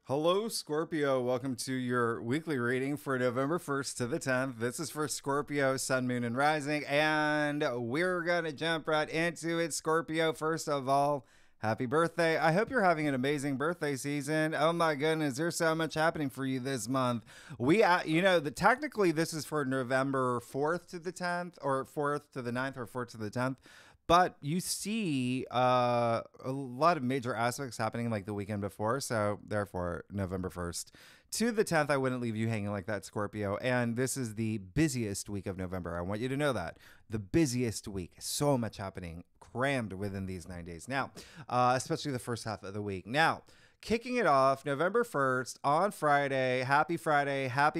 Hello, Scorpio. Welcome to your weekly reading for November 1st to the 10th. This is for Scorpio, Sun, Moon, and Rising, and we're going to jump right into it. Scorpio, first of all, happy birthday. I hope you're having an amazing birthday season. Oh my goodness, there's so much happening for you this month. Technically this is for November 4th to the 10th, or 4th to the 9th, or 4th to the 10th. But you see a lot of major aspects happening like the weekend before. So, therefore, November 1st to the 10th, I wouldn't leave you hanging like that, Scorpio. And this is the busiest week of November. I want you to know that. The busiest week. So much happening crammed within these 9 days. Now, especially the first half of the week. Now, kicking it off November 1st on Friday, happy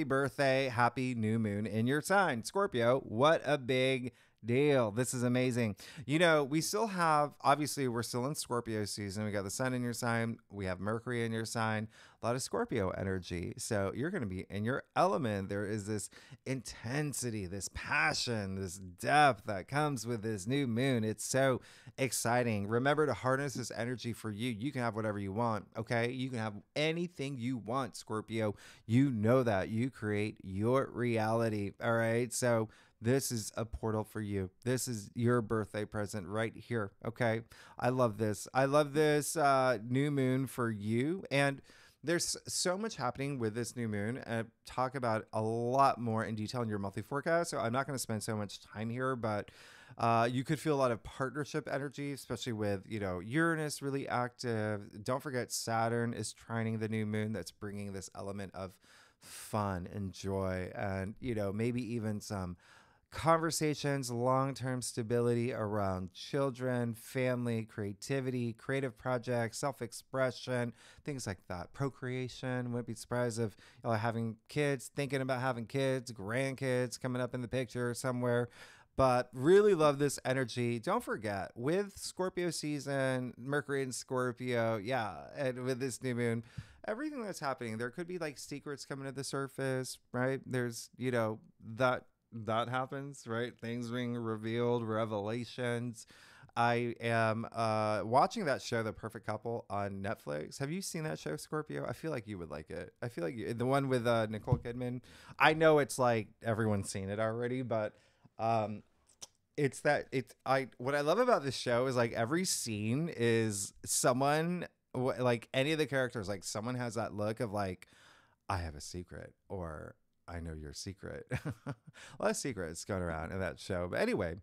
birthday, happy new moon in your sign. Scorpio, what a big deal. This is amazing. You know, we still have, obviously, we're still in Scorpio season. We got the sun in your sign. We have Mercury in your sign. A lot of Scorpio energy. So you're going to be in your element. There is this intensity, this passion, this depth that comes with this new moon. It's so exciting. Remember to harness this energy for you. You can have whatever you want. Okay. You can have anything you want, Scorpio. You know that. You create your reality. All right. So this is a portal for you. This is your birthday present right here. Okay. I love this. I love this new moon for you. And there's so much happening with this new moon. Talk about a lot more in detail in your monthly forecast. So I'm not going to spend so much time here, but you could feel a lot of partnership energy, especially with, Uranus really active. Don't forget Saturn is trining the new moon. That's bringing this element of fun and joy and, maybe even some conversations, long-term stability around children, family, creativity, creative projects, self-expression, things like that. Procreation. Wouldn't be surprised if y'all are having kids, thinking about having kids, grandkids coming up in the picture somewhere. But really love this energy. Don't forget, with Scorpio season, Mercury in Scorpio, and with this new moon, everything that's happening, there could be like secrets coming to the surface, right? There's, that happens, right? Things being revealed, revelations. I am watching that show, The Perfect Couple, on Netflix. Have you seen that show, Scorpio? I feel like you would like it. I feel like the one with Nicole Kidman. I know it's like everyone's seen it already, but what I love about this show is like every scene is someone, like any of the characters, like someone has that look of like, I have a secret, or I know your secret. A lot of secrets going around in that show. But anyway,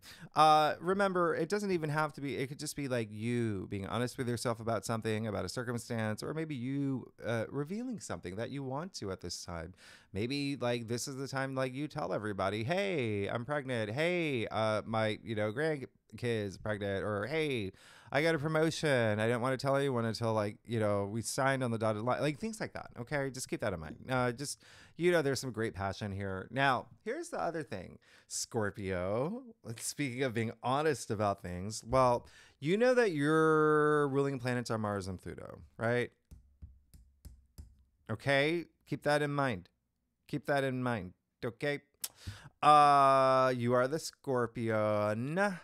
remember, it doesn't even have to be, it could just be like you being honest with yourself about something, about a circumstance, or maybe you revealing something that you want to at this time. Maybe like this is the time like you tell everybody, hey, I'm pregnant. Hey, my, grandkid's pregnant, or hey, I got a promotion. I didn't want to tell anyone until like, we signed on the dotted line, like things like that. Okay. Just keep that in mind. There's some great passion here. Now, here's the other thing, Scorpio. Speaking of being honest about things, well, you know that your ruling planets are Mars and Pluto, right? Okay. Keep that in mind. Keep that in mind. Okay. You are the Scorpion.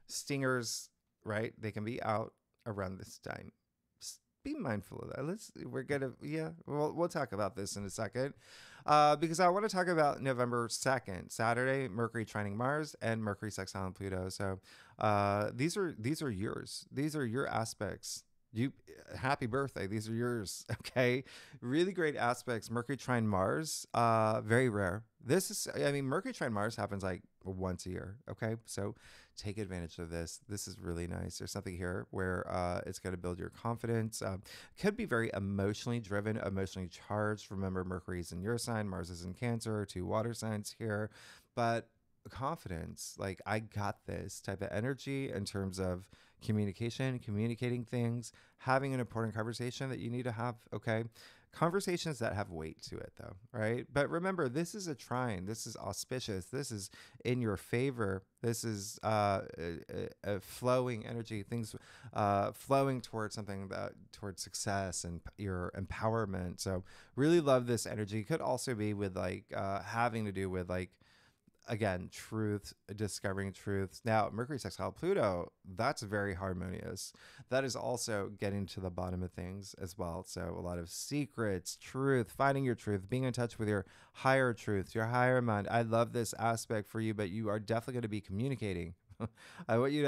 Stingers, right? They can be out around this time. Just be mindful of that. We'll talk about this in a second. Because I want to talk about November 2nd, Saturday, Mercury trining Mars and Mercury sextile Pluto. So these are yours. These are your aspects. Happy birthday. These are yours. Okay. Really great aspects. Mercury trine Mars, very rare. Mercury trine Mars happens like once a year. Okay. So take advantage of this. This is really nice. There's something here where it's going to build your confidence. Could be very emotionally driven, emotionally charged. Remember, Mercury's in your sign, Mars is in Cancer, two water signs here. But confidence, like I got this type of energy in terms of communication, communicating things, having an important conversation that you need to have. Okay. Conversations that have weight to it though, right? But remember, this is a trine. This is auspicious. This is in your favor. This is a flowing energy, things flowing towards something towards success and your empowerment. So really love this energy. Could also be with like having to do with like again, truth, discovering truths. Now, Mercury sextile Pluto, that's very harmonious. That is also getting to the bottom of things as well. So a lot of secrets, truth, finding your truth, being in touch with your higher truth, your higher mind. I love this aspect for you, but you are definitely going to be communicating. I want you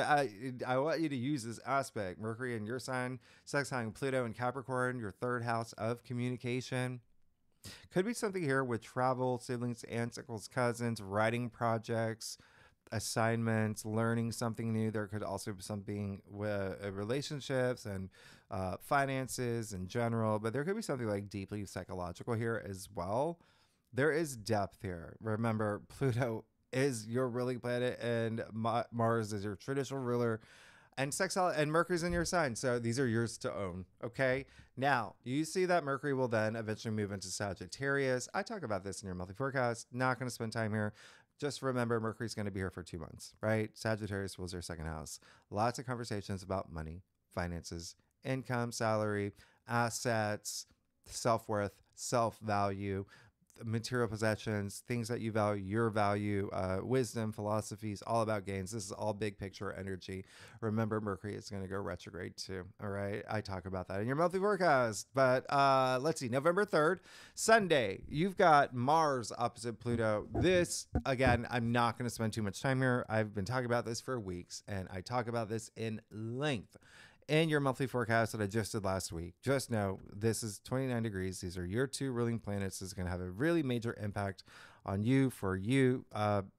to use this aspect. Mercury in your sign, sextiling Pluto in Capricorn, your third house of communication. Could be something here with travel, siblings, aunts, uncles, cousins, writing projects, assignments, learning something new. There could also be something with relationships and finances in general, but there could be something like deeply psychological here as well. There is depth here. Remember, Pluto is your ruling planet and Mars is your traditional ruler, and sextile and Mercury's in your sign. So these are yours to own. Okay. Now you see that Mercury will then eventually move into Sagittarius. I talk about this in your monthly forecast. Not going to spend time here. Just remember, Mercury's going to be here for 2 months, right? Sagittarius was your second house. Lots of conversations about money, finances, income, salary, assets, self-worth, self-value, material possessions, things that you value, your value, wisdom, philosophies, all about gains. This is all big picture energy. Remember, Mercury is going to go retrograde too. All right. I talk about that in your monthly forecast. But let's see, November 3rd, Sunday, you've got Mars opposite Pluto. This, again, I'm not going to spend too much time here. I've been talking about this for weeks, and I talk about this in length in your monthly forecast that I just did last week. Just know this is 29 degrees. These are your 2 ruling planets. This is going to have a really major impact on you. For you,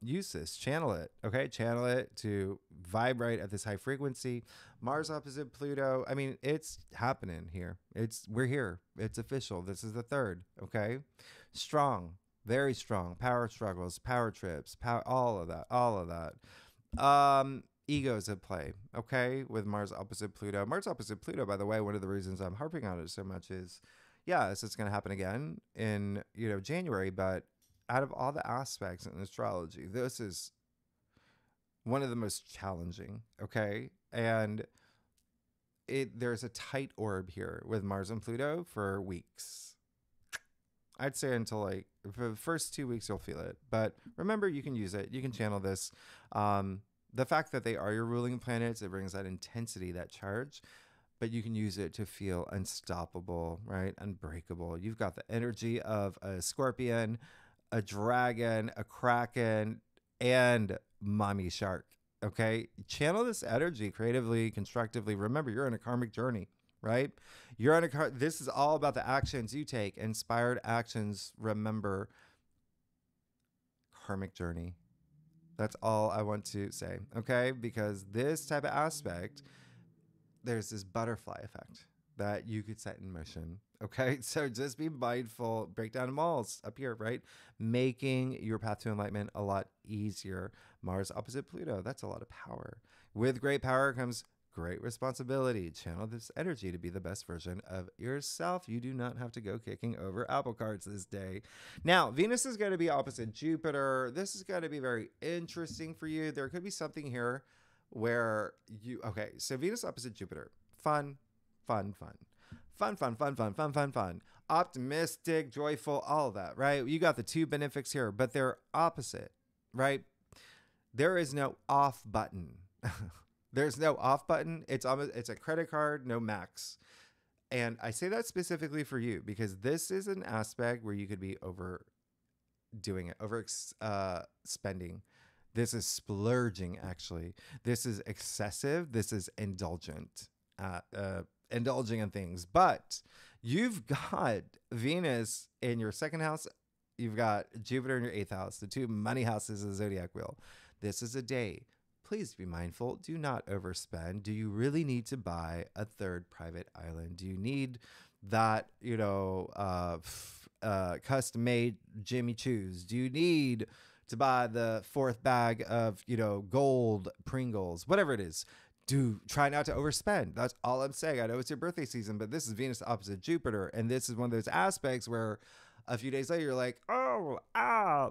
use this, channel it. Okay, channel it to vibrate at this high frequency. Mars opposite Pluto. I mean, it's happening here. We're here. It's official. This is the 3rd. Okay, strong, very strong. Power struggles, power trips, all of that. Egos at play, okay, with Mars opposite Pluto. Mars opposite Pluto, by the way, one of the reasons I'm harping on it so much is, yes, it's going to happen again in, January, but out of all the aspects in astrology, this is one of the most challenging, okay? And there's a tight orb here with Mars and Pluto for weeks. I'd say until for the first 2 weeks, you'll feel it. But remember, you can use it. You can channel this. The fact that they are your ruling planets, it brings that intensity, that charge, but you can use it to feel unstoppable, right? Unbreakable. You've got the energy of a scorpion, a dragon, a kraken, and mommy shark, okay? Channel this energy creatively, constructively. Remember, you're on a karmic journey, right? This is all about the actions you take, inspired actions. Remember, karmic journey. That's all I want to say, okay? Because this type of aspect, there's this butterfly effect that you could set in motion, okay? So just be mindful. Breakdown malls up here, right? Making your path to enlightenment a lot easier. Mars opposite Pluto, that's a lot of power. With great power comes great responsibility. Channel this energy to be the best version of yourself. You do not have to go kicking over apple carts this day. Now, Venus is going to be opposite Jupiter. This is going to be very interesting for you. There could be something here where so Venus opposite Jupiter. Fun. Optimistic, joyful, all of that, right? You got the 2 benefics here, but they're opposite, right? There is no off button. There's no off button. It's a credit card, no max. And I say that specifically for you because this is an aspect where you could be overdoing it, spending. This is splurging, actually. This is excessive. This is indulgent, indulging in things. But you've got Venus in your 2nd house. You've got Jupiter in your 8th house, the 2 money houses of the zodiac wheel. This is a day. Please be mindful. Do not overspend. Do you really need to buy a 3rd private island? Do you need that, custom-made Jimmy Choos? Do you need to buy the 4th bag of, gold Pringles? Whatever it is. Do try not to overspend. That's all I'm saying. I know it's your birthday season, but this is Venus opposite Jupiter. And this is one of those aspects where a few days later, you're like,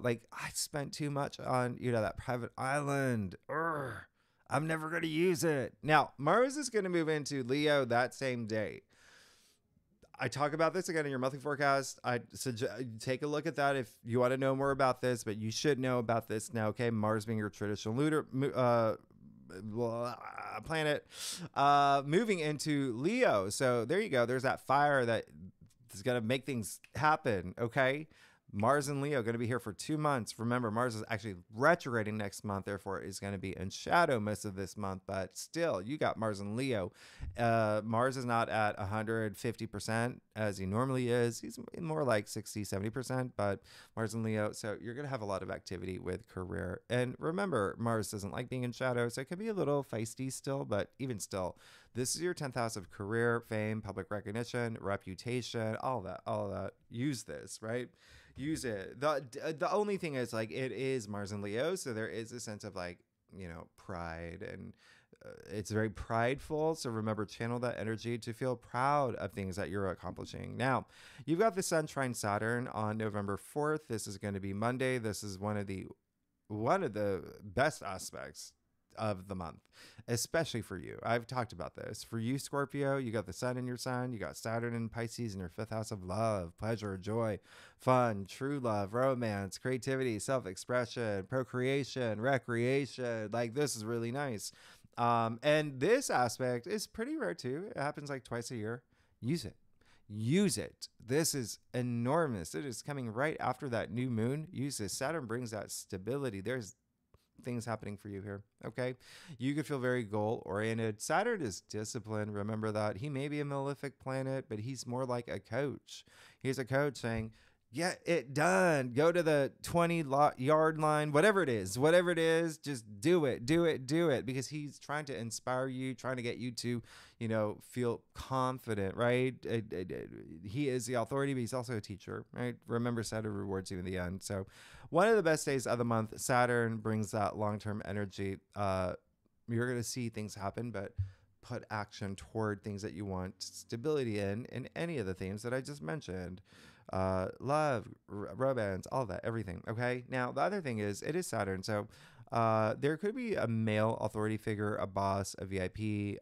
like I spent too much on, that private island. I'm never going to use it. Now, Mars is going to move into Leo that same day. I talk about this again in your monthly forecast. I suggest take a look at that if you want to know more about this, but you should know about this now. Okay, Mars being your traditional lunar planet, moving into Leo. So there you go. There's that fire that is going to make things happen. Okay. Mars and Leo going to be here for 2 months. Remember, Mars is actually retrograding next month, therefore is going to be in shadow most of this month. But still, you got Mars and Leo. Mars is not at 150% as he normally is. He's more like 60, 70%, but Mars and Leo. So you're going to have a lot of activity with career. And remember, Mars doesn't like being in shadow, so it can be a little feisty still, but even still, this is your 10th house of career, fame, public recognition, reputation, all that. Use this, right? Use it. The only thing is, like, it is Mars and Leo, so there is a sense of, like, you know, pride, and it's very prideful. So remember, channel that energy to feel proud of things that you're accomplishing. Now, you've got the Sun trine Saturn on November 4th. This is going to be Monday. This is one of the best aspects of the month, especially for you. I've talked about this. For you, Scorpio, you got the Sun in your sign, you got Saturn in Pisces in your 5th house of love, pleasure, joy, fun, true love, romance, creativity, self-expression, procreation, recreation. Like, this is really nice. And this aspect is pretty rare too. It happens like twice a year. Use it. Use it. This is enormous. It is coming right after that new moon. Use this. Saturn brings that stability. There's things happening for you here. Okay. You could feel very goal oriented. Saturn is discipline. Remember that. He may be a malefic planet, but he's more like a coach. He's a coach saying, get it done. Go to the 20-yard line, whatever it is, just do it. Because he's trying to inspire you, trying to get you to, you know, feel confident, right? He is the authority, but he's also a teacher, right? Remember, Saturn rewards you in the end. So one of the best days of the month, Saturn brings that long-term energy. You're going to see things happen, but put action toward things that you want stability in any of the themes that I just mentioned. Love, romance, all that, everything. Okay. Now, the other thing is, it is Saturn. So there could be a male authority figure, a boss, a VIP,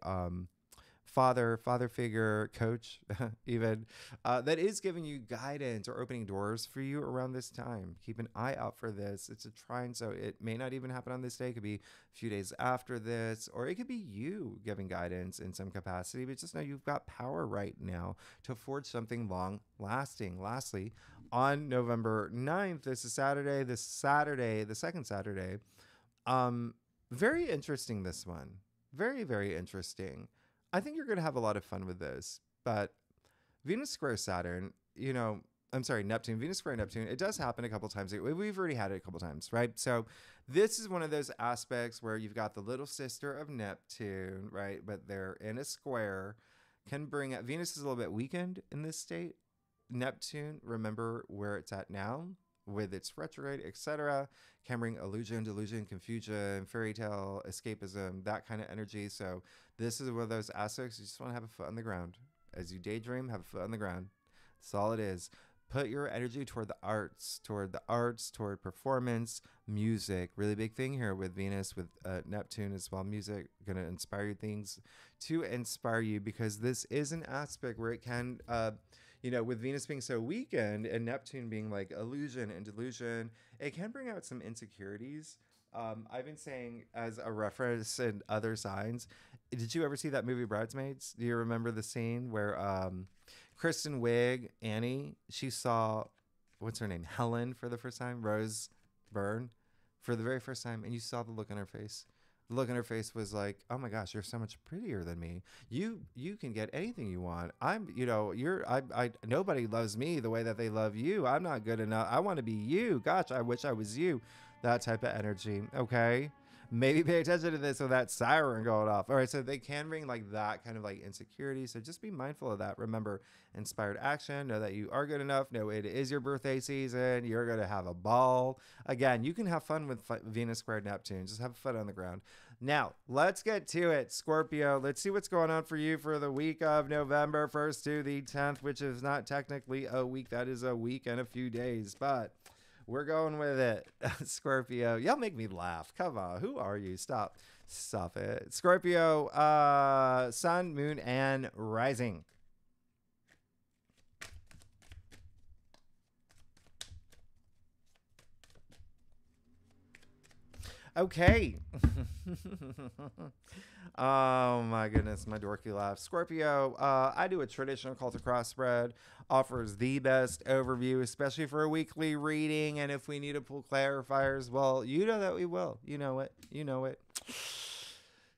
father figure, coach, even, that is giving you guidance or opening doors for you around this time. Keep an eye out for this. It's a trine, so it may not even happen on this day. It could be a few days after this, or it could be you giving guidance in some capacity, but just know you've got power right now to forge something long lasting. Lastly, on November 9th, this is Saturday, the second Saturday. Very interesting, this one. Very, very interesting. I think you're going to have a lot of fun with this, but Venus square Saturn, you know, I'm sorry, Neptune, Venus square Neptune, it does happen a couple times. We've already had it a couple times, right? So this is one of those aspects where you've got the little sister of Neptune, right? But they're in a square, can bring out, Venus is a little bit weakened in this state. Neptune, remember where it's at now with its retrograde, etc., can bring illusion, delusion, confusion, fairy tale, escapism, that kind of energy. So this is one of those aspects you just want to have a foot on the ground. As you daydream, have a foot on the ground. That's all it is. Put your energy toward the arts, toward performance, music. Really big thing here with Venus, with Neptune as well. Music, going to inspire you, things to inspire you, because this is an aspect where it can, you know, with Venus being so weakened and Neptune being like illusion and delusion, it can bring out some insecurities. I've been saying, as a reference in other signs, did you ever see that movie Bridesmaids? Do you remember the scene where Kristen Wiig, Annie, she saw, what's her name, Helen for the first time, Rose Byrne for the very first time, and you saw the look on her face. The look on her face was like, oh my gosh, you're so much prettier than me. You can get anything you want. Nobody loves me the way that they love you. I'm not good enough. I want to be you. Gosh, I wish I was you. That type of energy. Okay. Maybe pay attention to this with that siren going off. All right. So they can bring like that kind of like insecurity. So just be mindful of that. Remember, inspired action. Know that you are good enough. Know it is your birthday season. You're going to have a ball. Again, you can have fun with Venus squared Neptune. Just have fun on the ground. Now, let's get to it, Scorpio. Let's see what's going on for you for the week of November 1st to the 10th, which is not technically a week. That is a week and a few days, but we're going with it. Scorpio, y'all make me laugh. Come on. Who are you? Stop it. Scorpio, sun, moon, and rising. Okay. Oh my goodness, my dorky laugh. Scorpio, I do a traditional cult to crossbred, offers the best overview, especially for a weekly reading. And if we need to pull clarifiers, well, you know that we will. You know it. You know it.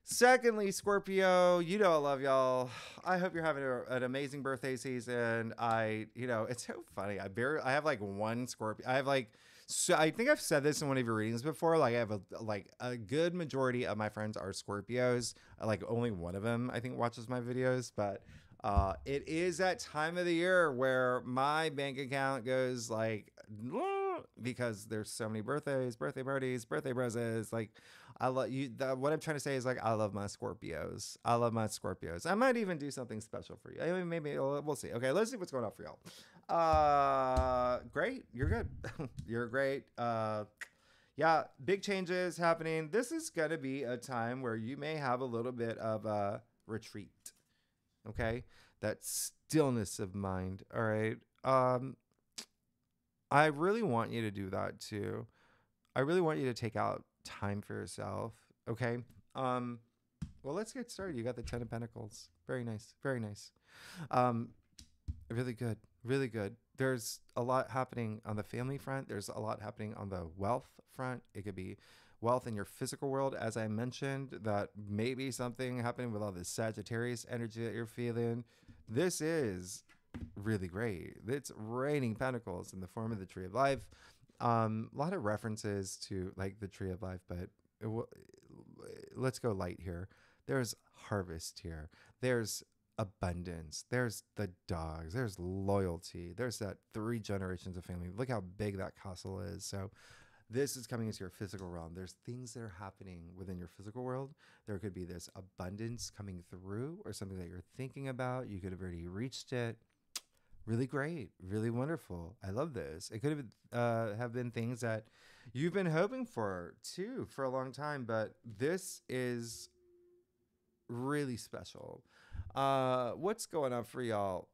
Secondly, Scorpio, you know I love y'all. I hope you're having an amazing birthday season. It's so funny. I have like one Scorpio. I have like, so I think I've said this in one of your readings before. Like I have a good majority of my friends are Scorpios. Like only one of them I think watches my videos, but it is that time of the year where my bank account goes like because there's so many birthdays, birthday parties, birthday presents. Like I love you. What I'm trying to say is like I love my Scorpios. I love my Scorpios. I might even do something special for you. I mean, maybe we'll see. Okay, let's see what's going on for y'all. Great. You're good. You're great. Yeah, big changes happening. This is gonna be a time where you may have a little bit of a retreat. Okay, that stillness of mind. All right. I really want you to do that too. I really want you to take out time for yourself. Okay. Well, let's get started. You got the Ten of Pentacles. Very nice. Very nice. Really good. Really good. There's a lot happening on the family front. There's a lot happening on the wealth front. It could be wealth in your physical world, as I mentioned, that may be something happening with all this Sagittarius energy that you're feeling. This is really great. It's raining pentacles in the form of the Tree of Life. A lot of references to like the Tree of Life, but let's go light here. There's harvest here. There's abundance. There's the dogs. There's loyalty. There's that 3 generations of family. Look how big that castle is. So this is coming into your physical realm. There's things that are happening within your physical world. There could be this abundance coming through or something that you're thinking about. You could have already reached it. Really great. Really wonderful. I love this. It could have been things that you've been hoping for too for a long time, but this is really special. What's going on for y'all?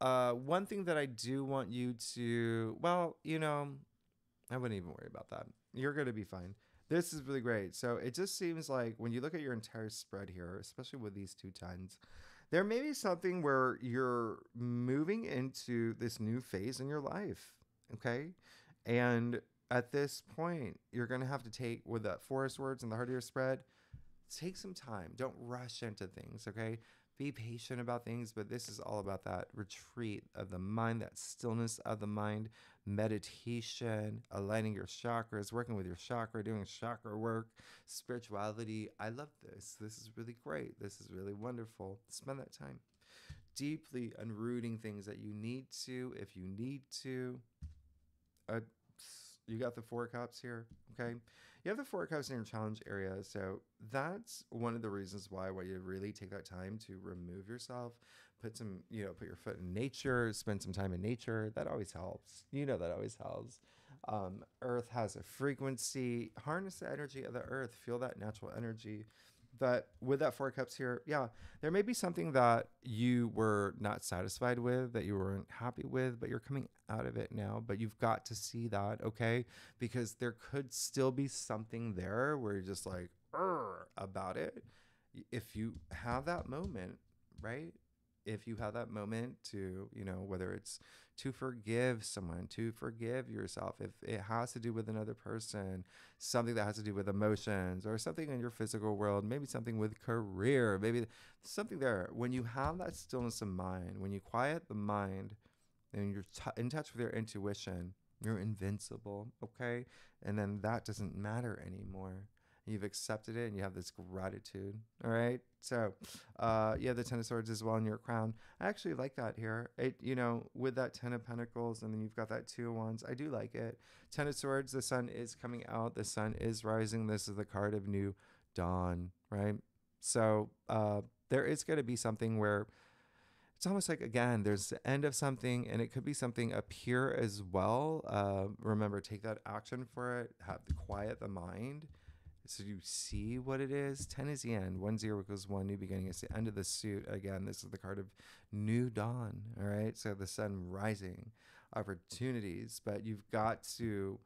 One thing that I do want you to, well, I wouldn't even worry about that. You're going to be fine. This is really great. So it just seems like when you look at your entire spread here, especially with these 2 tens, there may be something where you're moving into this new phase in your life. Okay. And at this point, you're going to have to take, with that 4 swords in the heart of your spread, take some time. Don't rush into things. Okay. Be patient about things, but this is all about that retreat of the mind, that stillness of the mind, meditation, aligning your chakras, working with your chakra, doing chakra work, spirituality. I love this. This is really great. This is really wonderful. Spend that time deeply unrooting things that you need to, if you need to. You got the 4 cups here, okay? You have the 4 cups in your challenge area, so that's one of the reasons why I want you to really take that time to remove yourself, put your foot in nature, spend some time in nature. That always helps. That always helps. Earth has a frequency. Harness the energy of the earth. Feel that natural energy. But with that 4 cups here, yeah, there may be something that you were not satisfied with, that you weren't happy with, but you're coming out of it now. But you've got to see that, okay? Because there could still be something there where you're just like, about it. If you have that moment, right? If you have that moment to, whether it's to forgive someone, to forgive yourself, if it has to do with another person, something that has to do with emotions or something in your physical world, maybe something with career, maybe something there. When you have that stillness of mind, when you quiet the mind and you're in touch with your intuition, you're invincible, okay? And then that doesn't matter anymore. You've accepted it and you have this gratitude. All right. So, you have the 10 of Swords as well in your crown. I actually like that here. With that 10 of Pentacles and then you've got that 2 of Wands. I do like it. 10 of Swords, the sun is coming out. The sun is rising. This is the card of new dawn, right? So, there is going to be something where it's almost like, again, there's the end of something and it could be something up here as well. Remember, take that action for it. Have to quiet the mind. So you see what it is. 10 is the end. 1 0 equals 1 new beginning. It's the end of the suit. Again, this is the card of new dawn. All right. So the sun rising, opportunities, but you've got to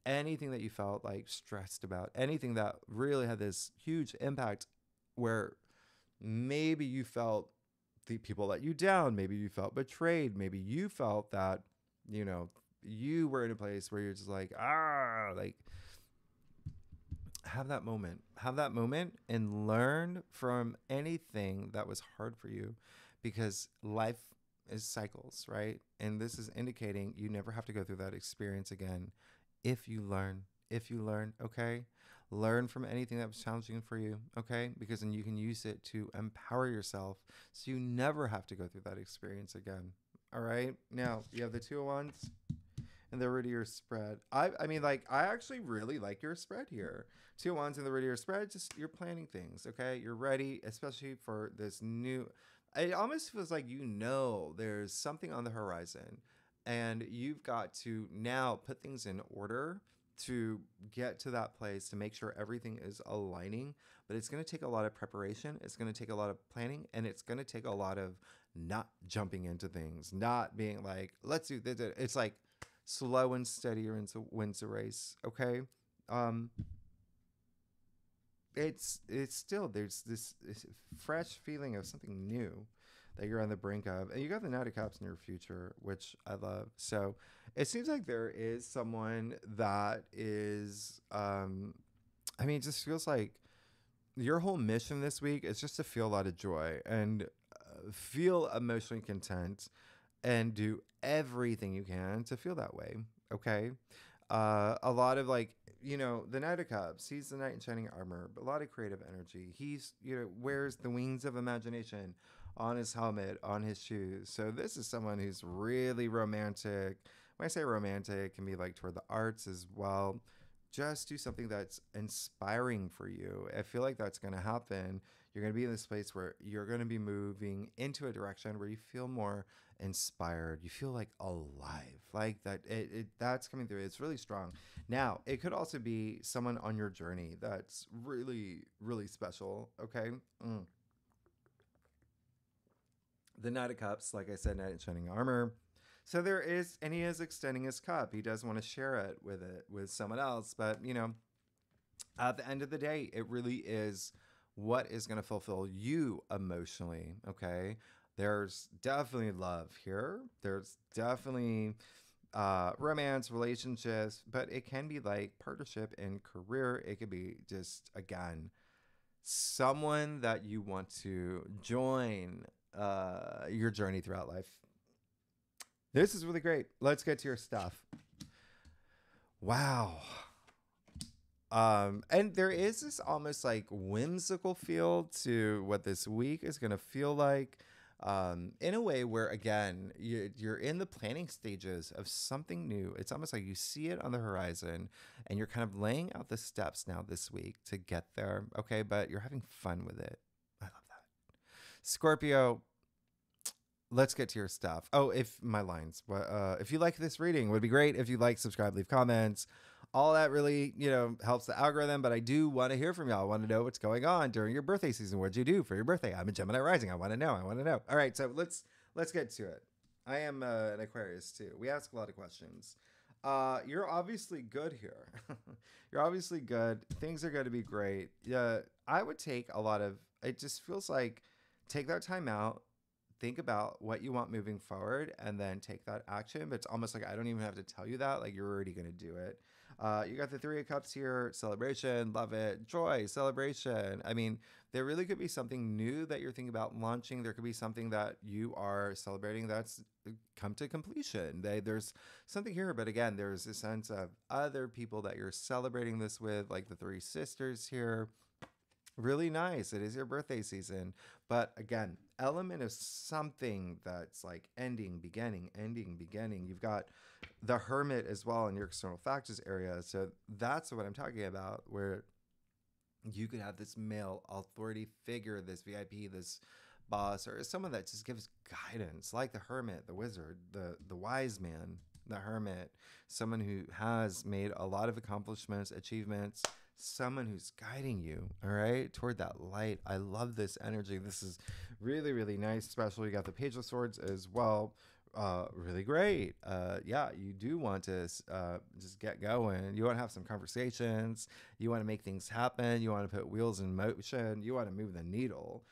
anything that you felt like stressed about, anything that really had this huge impact where maybe you felt the people let you down, maybe you felt betrayed, maybe you felt that, you know, you were in a place where you're just like, like, have that moment and learn from anything that was hard for you, because life is cycles, right? And this is indicating you never have to go through that experience again if you learn. Okay? Learn from anything that was challenging for you, okay? Because then you can use it to empower yourself so you never have to go through that experience again. All right? Now, you have the Two of Wands and the Root of your spread. I mean, like, I actually really like your spread here. Two of Wands and the Root of your spread, just you're planning things, okay? You're ready, especially for this new... It almost feels like, you know, there's something on the horizon and you've got to now put things in order to get to that place, to make sure everything is aligning. But it's going to take a lot of preparation. It's going to take a lot of planning, and it's going to take a lot of not jumping into things, not being like, let's do this. It's like slow and steady wins the race. Okay. It's still, there's this fresh feeling of something new that you're on the brink of, and you got the Knight of Cups in your future, which I love. So it seems like there is someone that is, I mean, it just feels like your whole mission this week is just to feel a lot of joy and feel emotionally content and do everything you can to feel that way. Okay. A lot of, like, you know, the Knight of Cups, he's the knight in shining armor, but a lot of creative energy. He's, you know, wears the wings of imagination on his helmet, on his shoes. So this is someone who's really romantic. When I say romantic, it can be like toward the arts as well. Just do something that's inspiring for you. I feel like that's going to happen. You're going to be in this place where you're going to be moving into a direction where you feel more inspired. You feel like alive, like that. That's coming through. It's really strong. Now, it could also be someone on your journey that's really, really special. Okay. The Knight of Cups, like I said, knight in shining armor. So there is, and he is extending his cup. He does want to share it with someone else, but you know, at the end of the day, it really is what is going to fulfill you emotionally. Okay. There's definitely love here. There's definitely romance, relationships, but it can be like partnership and career. It could be just, again, someone that you want to join your journey throughout life. This is really great. Let's get to your stuff. Wow. And there is this almost like whimsical feel to what this week is going to feel like, in a way where, again, you're in the planning stages of something new. It's almost like you see it on the horizon and you're kind of laying out the steps now this week to get there. Okay. But you're having fun with it. I love that. Scorpio, let's get to your stuff. Oh, if you like this reading, it would be great if you like, subscribe, leave comments. All that really, you know, helps the algorithm, but I do want to hear from y'all. I want to know what's going on during your birthday season. What'd you do for your birthday? I'm a Gemini rising. I want to know. All right, so let's get to it. I am an Aquarius too. We ask a lot of questions. You're obviously good here. You're obviously good. Things are going to be great. Yeah, I would take a lot of, it just feels like, take that time out, think about what you want moving forward, and then take that action. But it's almost like I don't even have to tell you that. Like, you're already going to do it. You got the Three of Cups here. Celebration. Love it. Joy. Celebration. I mean, there really could be something new that you're thinking about launching. There could be something that you are celebrating that's come to completion. There's something here. But again, there's a sense of other people that you're celebrating this with, like the three sisters here. Really nice. It is your birthday season. But again, element of something that's like ending, beginning, ending, beginning. You've got the Hermit as well in your external factors area. So that's what I'm talking about, where you could have this male authority figure, this VIP, this boss, or someone that just gives guidance, like the Hermit, the wizard, the wise man, the Hermit, someone who has made a lot of accomplishments, achievements, someone who's guiding you, all right, toward that light. I love this energy. This is really, really nice. Especially, you got the Page of Swords as well. Really great. Yeah, you do want to just get going. You want to have some conversations. You want to make things happen. You want to put wheels in motion. You want to move the needle,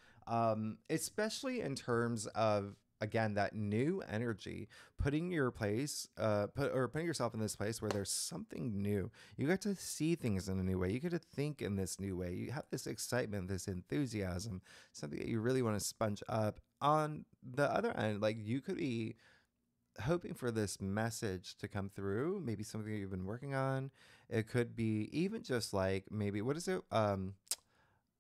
especially in terms of again that new energy, putting your place, putting yourself in this place where there's something new. You get to see things in a new way. You get to think in this new way. You have this excitement, this enthusiasm, something that you really want to sponge up. On the other end, like you could be hoping for this message to come through, maybe something that you've been working on. It could be even just like maybe what is it?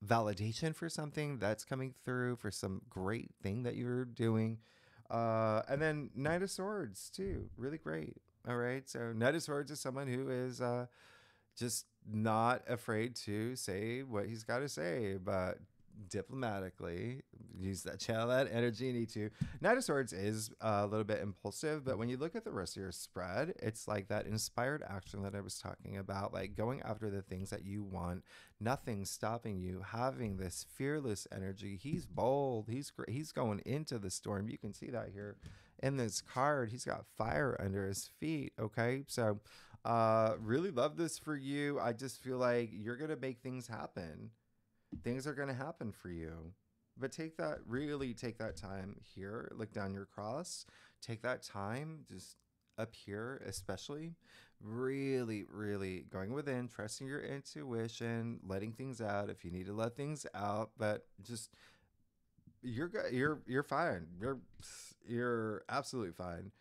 Validation for something that's coming through for some great thing that you're doing. And then Knight of Swords too. Really great. All right. So Knight of Swords is someone who is just not afraid to say what he's got to say, but diplomatically use that, channel that energy you need to. Knight of Swords is a little bit impulsive, but when you look at the rest of your spread, it's like that inspired action that I was talking about, like going after the things that you want, nothing stopping you, having this fearless energy. He's bold, he's great, he's going into the storm. You can see that here in this card. He's got fire under his feet. Okay, so really love this for you. I just feel like you're gonna make things happen. Things are going to happen for you, but really take that time here. Look down your cross, take that time just up here, especially really, really going within, trusting your intuition, letting things out if you need to let things out, but just you're good. You're fine. You're absolutely fine.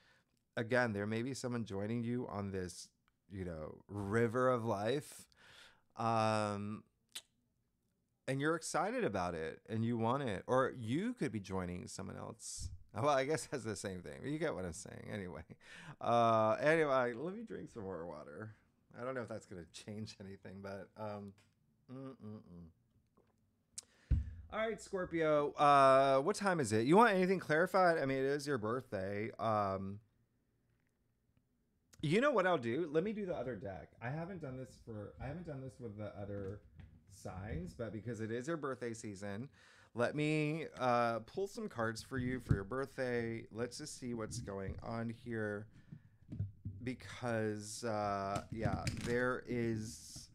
Again, there may be someone joining you on this, river of life. And you're excited about it and you want it, or you could be joining someone else. Well, I guess that's the same thing. You get what I'm saying. Anyway, let me drink some more water. I don't know if that's going to change anything, but all right, Scorpio. What time is it? You want anything clarified? I mean, it is your birthday. You know what I'll do? Let me do the other deck. I haven't done this with the other signs, but because it is your birthday season, let me pull some cards for you for your birthday. Let's just see what's going on here, because there is,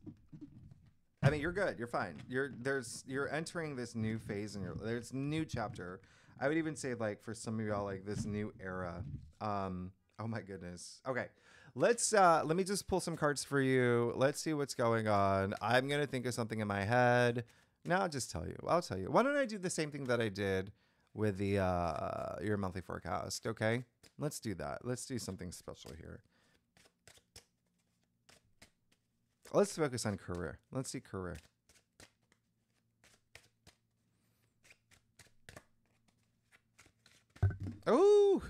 I mean, you're good, you're fine, you're entering this new phase in there's new chapter. I would even say, like, for some of y'all, like this new era. Oh my goodness. Okay, let me just pull some cards for you. Let's see what's going on. I'm gonna think of something in my head. No, I'll tell you. Why don't I do the same thing that I did with the your monthly forecast? Okay, let's do that. Let's do something special here. Let's focus on career. Let's see career. Oh,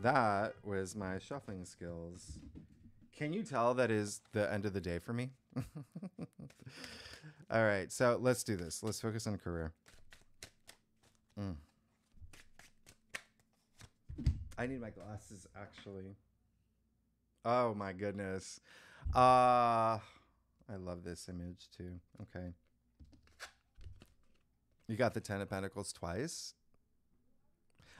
that was my shuffling skills. Can you tell that is the end of the day for me? All right, so let's do this. Let's focus on career. I need my glasses, actually. Oh my goodness. I love this image too. Okay. You got the Ten of Pentacles twice.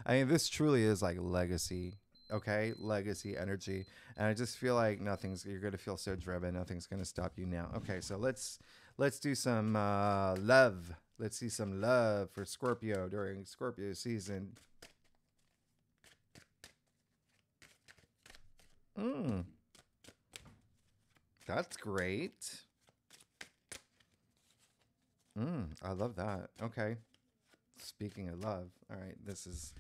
I mean, this truly is like legacy, okay? Legacy energy. And I just feel like you're going to feel so driven. Nothing's going to stop you now. Okay, so let's do some love. Let's see some love for Scorpio during Scorpio season. That's great. I love that. Okay. Speaking of love. All right, this is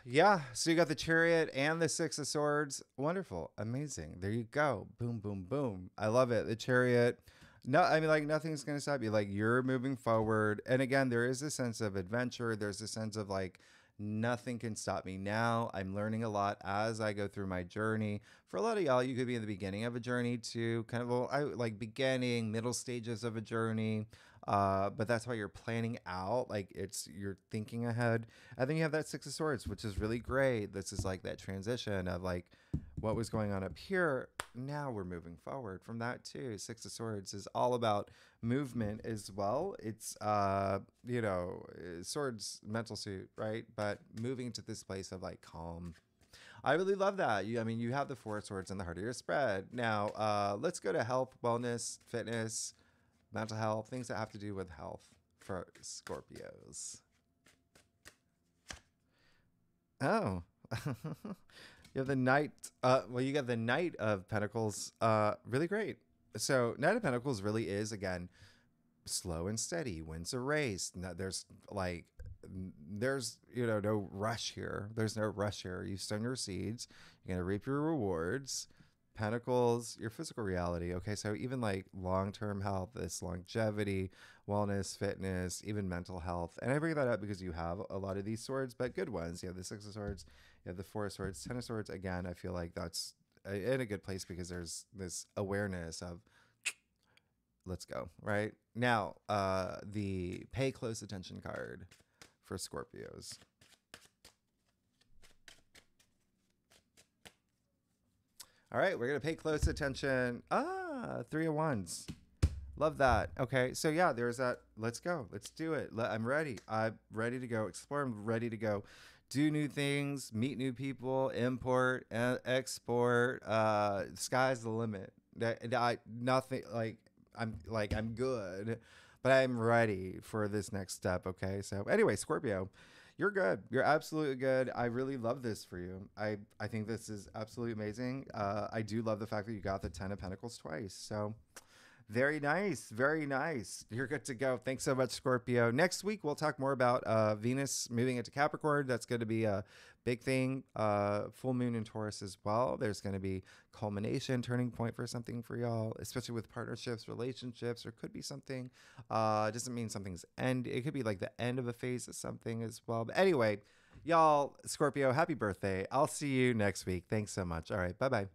yeah, so you got the Chariot and the Six of Swords. Wonderful. Amazing. There you go. Boom, boom, boom. I love it. The Chariot. No, I mean, like, nothing's going to stop you. Like, you're moving forward. And again, there is a sense of adventure. There's a sense of like, nothing can stop me now. I'm learning a lot as I go through my journey. For a lot of y'all, you could be in the beginning of a journey too, kind of like beginning, middle stages of a journey. But that's why you're planning out, like you're thinking ahead. And then you have that Six of Swords, which is really great. This is like that transition of like what was going on up here. Now we're moving forward from that too. Six of Swords is all about movement as well. It's you know, swords mental suit, right? But moving to this place of like calm. I really love that. I mean, you have the Four of Swords in the heart of your spread. Now, let's go to health, wellness, fitness, mental health, things that have to do with health for Scorpios. Oh. You have the Knight. Well, you got the Knight of Pentacles. Really great. So Knight of Pentacles really is, again, slow and steady, wins a race. No, there's you know, no rush here. There's no rush here. You've sown your seeds. You're gonna reap your rewards. Pentacles, your physical reality. Okay, so even like long-term health, this longevity, wellness, fitness, even mental health. And I bring that up because you have a lot of these swords, but good ones. You have the Six of Swords, you have the Four of Swords, Ten of Swords. Again, I feel like that's in a good place because there's this awareness of let's go. Right now, the pay close attention card for Scorpios. All right, we're going to pay close attention. Three of Wands. Love that. Okay, so yeah, there's that. Let's go. Let's do it. I'm ready. I'm ready to go explore. I'm ready to go do new things, meet new people, import, export. Sky's the limit. Nothing I'm good, but I'm ready for this next step. Okay, so anyway, Scorpio. You're good. You're absolutely good. I really love this for you. I think this is absolutely amazing. I do love the fact that you got the Ten of Pentacles twice. So very nice. Very nice. You're good to go. Thanks so much, Scorpio. Next week, we'll talk more about Venus moving into Capricorn. That's going to be a big thing. Full moon in Taurus as well. There's going to be culmination, turning point for something for y'all, especially with partnerships, relationships, or could be something. It doesn't mean something's end. It could be like the end of a phase of something as well. But anyway, y'all, Scorpio, happy birthday. I'll see you next week. Thanks so much. All right. Bye-bye.